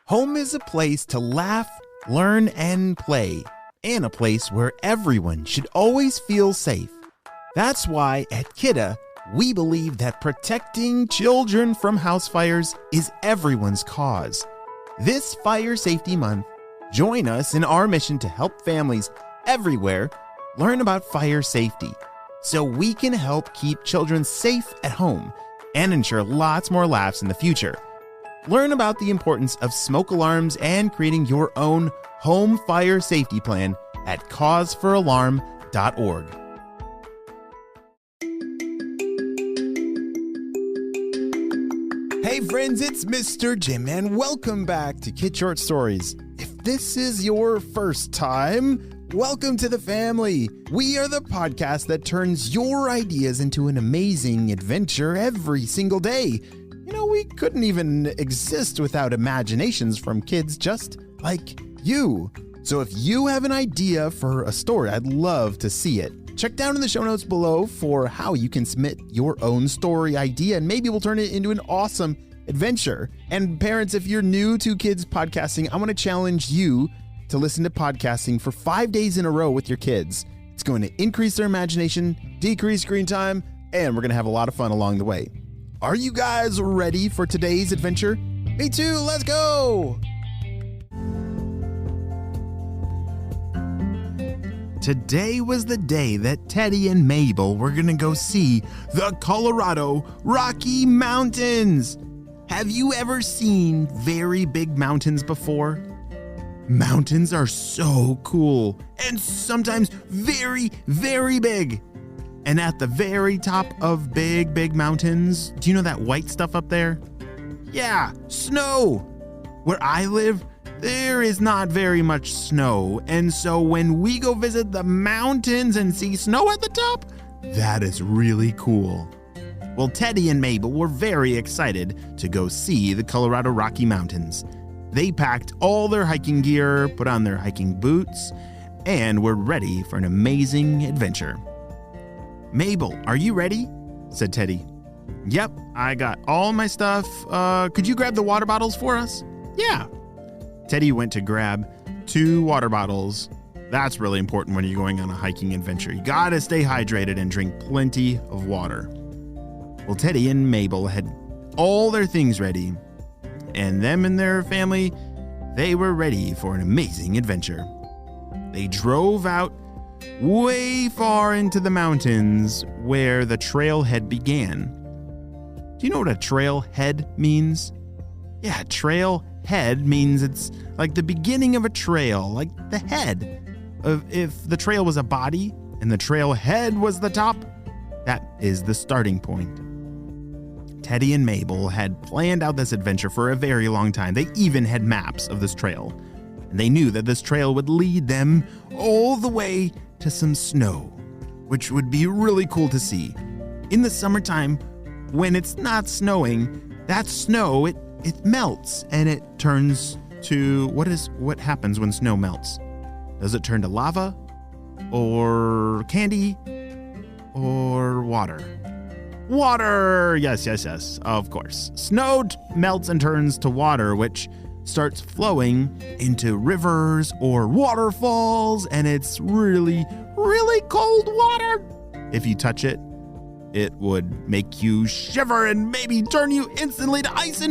Home is a place to laugh, learn, and play, and a place where everyone should always feel safe. That's why at Kidda, we believe that protecting children from house fires is everyone's cause. This Fire Safety Month, join us in our mission to help families everywhere learn about fire safety so we can help keep children safe at home and ensure lots more laughs in the future. Learn about the importance of smoke alarms and creating your own home fire safety plan at causefораlarm.org. Hey friends, it's Mr. Jim and welcome back to Kid Short Stories. If this is your first time, welcome to the family. We are the podcast that turns your ideas into an amazing adventure every single day. You know, we couldn't even exist without imaginations from kids just like you. So if you have an idea for a story, I'd love to see it. Check down in the show notes below for how you can submit your own story idea, and maybe we'll turn it into an awesome adventure. And parents, if you're new to kids podcasting, I want to challenge you to listen to podcasting for 5 days in a row with your kids. It's going to increase their imagination, decrease screen time, and we're going to have a lot of fun along the way. Are you guys ready for today's adventure? Me too, let's go! Today was the day that Teddy and Mabel were going to go see the Colorado Rocky Mountains. Have you ever seen very big mountains before? Mountains are so cool and sometimes very, very big. And at the very top of big mountains, do you know that white stuff up there? Yeah, snow. Where I live, there is not very much snow. And so when we go visit the mountains and see snow at the top, that is really cool. Well, Teddy and Mabel were very excited to go see the Colorado Rocky Mountains. They packed all their hiking gear, put on their hiking boots, and were ready for an amazing adventure. Mabel, are you ready? Said Teddy. Yep, I got all my stuff. Could you grab the water bottles for us? Yeah. Teddy went to grab 2 water bottles. That's really important when you're going on a hiking adventure. You gotta stay hydrated and drink plenty of water. Well, Teddy and Mabel had all their things ready, and them and their family, they were ready for an amazing adventure. They drove out way far into the mountains where the trailhead began. Do you know what a trailhead means? Yeah, trailhead means it's like the beginning of a trail, like the head. If the trail was a body and the trailhead was the top, that is the starting point. Teddy and Mabel had planned out this adventure for a very long time. They even had maps of this trail. And they knew that this trail would lead them all the way to some snow, which would be really cool to see. In the summertime, when it's not snowing, that snow, it melts and it turns to, what happens when snow melts? Does it turn to lava or candy or water? Water! Yes, of course. Snow melts and turns to water, which starts flowing into rivers or waterfalls, and it's really, really cold water. If you touch it, it would make you shiver and maybe turn you instantly to ice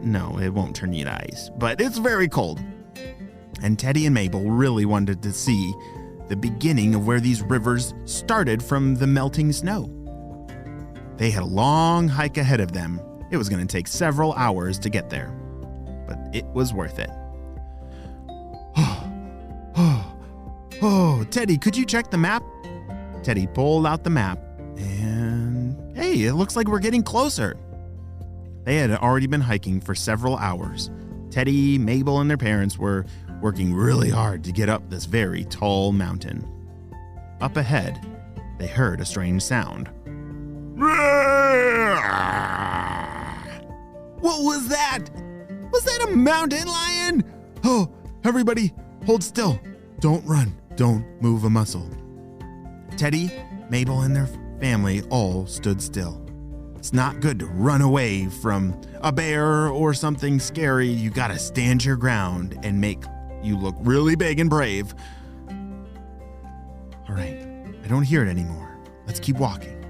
no, it won't turn you to ice, but it's very cold. And Teddy and Mabel really wanted to see the beginning of where these rivers started from the melting snow. They had a long hike ahead of them. It was going to take several hours to get there, but it was worth it. Teddy, could you check the map? Teddy pulled out the map, and hey, it looks like we're getting closer. They had already been hiking for several hours. Teddy, Mabel, and their parents were working really hard to get up this very tall mountain. Up ahead, they heard a strange sound. What was that? Was that a mountain lion? Oh, everybody, hold still. Don't run. Don't move a muscle. Teddy, Mabel, and their family all stood still. It's not good to run away from a bear or something scary. You gotta stand your ground and make you look really big and brave. All right, I don't hear it anymore. Let's keep walking.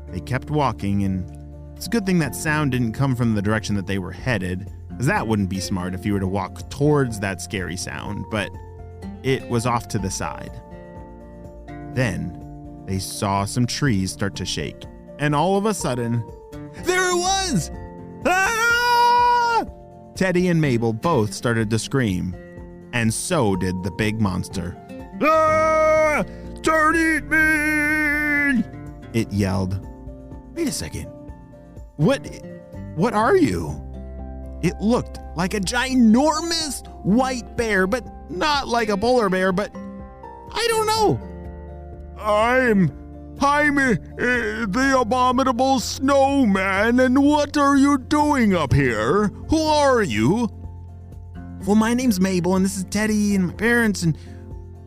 They kept walking, and it's a good thing that sound didn't come from the direction that they were headed, because that wouldn't be smart if you were to walk towards that scary sound, but it was off to the side. Then they saw some trees start to shake, and all of a sudden, there it was! Ah! Teddy and Mabel both started to scream, and so did the big monster. Ah! Don't eat me! It yelled. Wait a second. What are you? It looked like a ginormous white bear, but not like a polar bear, but I don't know. I'm the abominable snowman, and what are you doing up here? Who are you? Well, my name's Mabel, and this is Teddy and my parents, and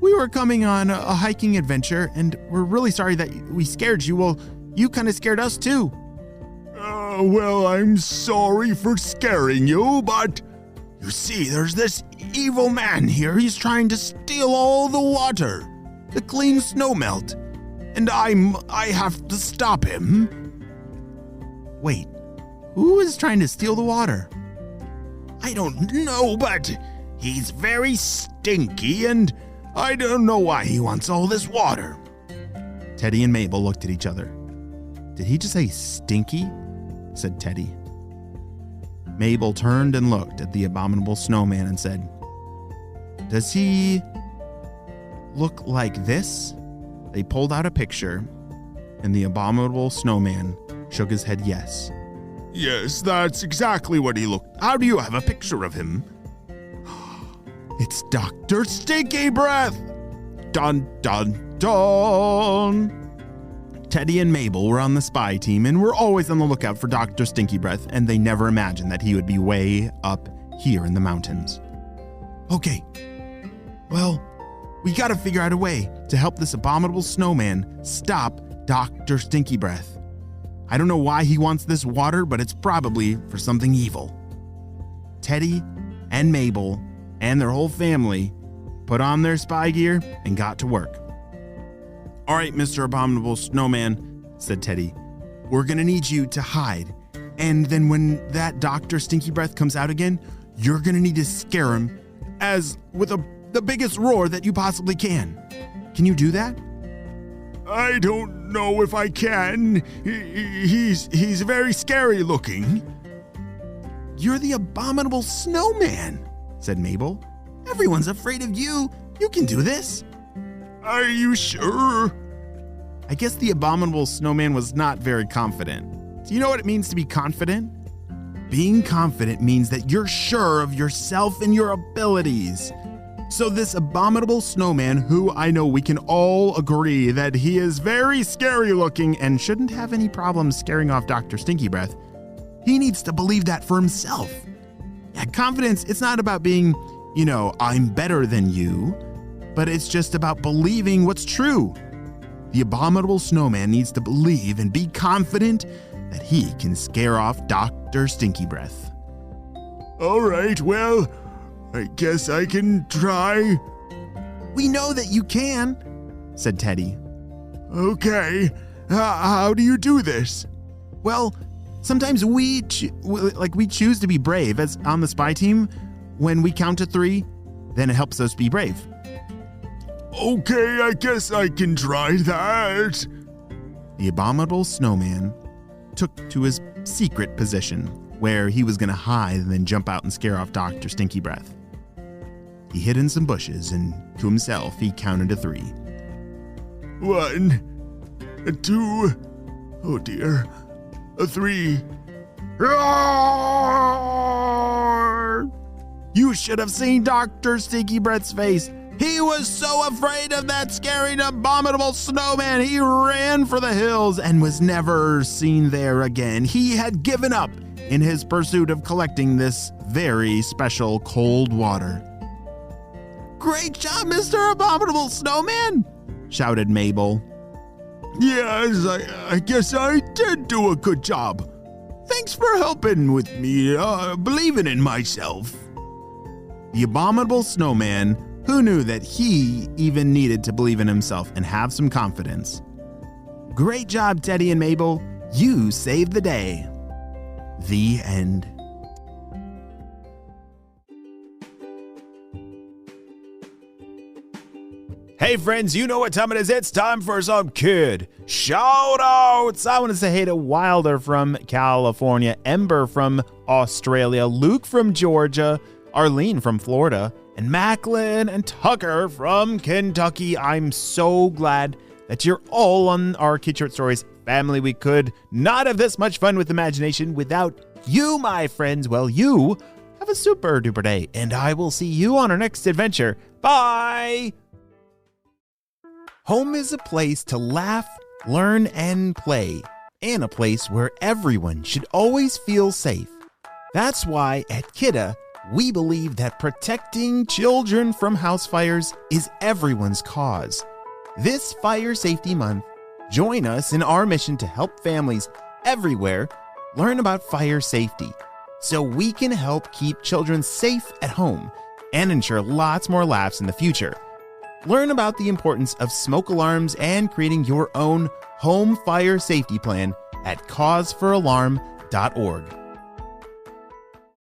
we were coming on a hiking adventure, and we're really sorry that we scared you. Well, you kind of scared us too. Well, I'm sorry for scaring you, but you see, there's this evil man here. He's trying to steal all the water, the clean snow melt, and I have to stop him. Wait, who is trying to steal the water? I don't know, but he's very stinky, and I don't know why he wants all this water. Teddy and Mabel looked at each other. Did he just say stinky? Said Teddy. Mabel turned and looked at the abominable snowman and said, Does he look like this? They pulled out a picture, and the abominable snowman shook his head yes. Yes, that's exactly what he looked. How do you have a picture of him? It's Dr. Stinky Breath! Dun, dun, dun! Teddy and Mabel were on the spy team and were always on the lookout for Dr. Stinky Breath, and they never imagined that he would be way up here in the mountains. Okay, well, we gotta figure out a way to help this abominable snowman stop Dr. Stinky Breath. I don't know why he wants this water, but it's probably for something evil. Teddy and Mabel and their whole family put on their spy gear and got to work. All right, Mr. Abominable Snowman, said Teddy, we're gonna need you to hide. And then when that Dr. Stinky Breath comes out again, you're gonna need to scare him with the biggest roar that you possibly can. Can you do that? I don't know if I can. He's very scary looking. You're the Abominable Snowman, said Mabel. Everyone's afraid of you. You can do this. Are you sure? I guess the Abominable Snowman was not very confident. Do you know what it means to be confident? Being confident means that you're sure of yourself and your abilities. So this Abominable Snowman, who I know we can all agree that he is very scary looking and shouldn't have any problems scaring off Dr. Stinky Breath, he needs to believe that for himself. Yeah, confidence, it's not about being, I'm better than you, but it's just about believing what's true. The Abominable Snowman needs to believe and be confident that he can scare off Dr. Stinky Breath. All right, well, I guess I can try. We know that you can, said Teddy. Okay, how do you do this? Well, sometimes we choose to be brave as on the spy team. When we count to 3, then it helps us be brave. Okay, I guess I can try that. The Abominable Snowman took to his secret position where he was going to hide and then jump out and scare off Dr. Stinky Breath. He hid in some bushes and to himself he counted to 3. 1, 2, oh dear, 3. Roar! You should have seen Dr. Stinky Breath's face. He was so afraid of that scary, abominable snowman, he ran for the hills and was never seen there again. He had given up in his pursuit of collecting this very special cold water. Great job, Mr. Abominable Snowman, shouted Mabel. Yes, I guess I did do a good job. Thanks for helping with me, believing in myself. The abominable snowman, who knew that he even needed to believe in himself and have some confidence. Great job, Teddy and Mabel. You saved the day. The end. Hey friends, you know what time it is. It's time for some kid shout-outs. I want to say hey to Wilder from California, Ember from Australia, Luke from Georgia, Arlene from Florida, and Macklin and Tucker from Kentucky. I'm so glad that you're all on our Kid Short Stories family. We could not have this much fun with imagination without you, my friends. Well, you have a super duper day, and I will see you on our next adventure. Bye! Home is a place to laugh, learn, and play, and a place where everyone should always feel safe. That's why at Kidda, we believe that protecting children from house fires is everyone's cause. This Fire Safety Month, join us in our mission to help families everywhere learn about fire safety so we can help keep children safe at home and ensure lots more laughs in the future. Learn about the importance of smoke alarms and creating your own home fire safety plan at causeforalarm.org.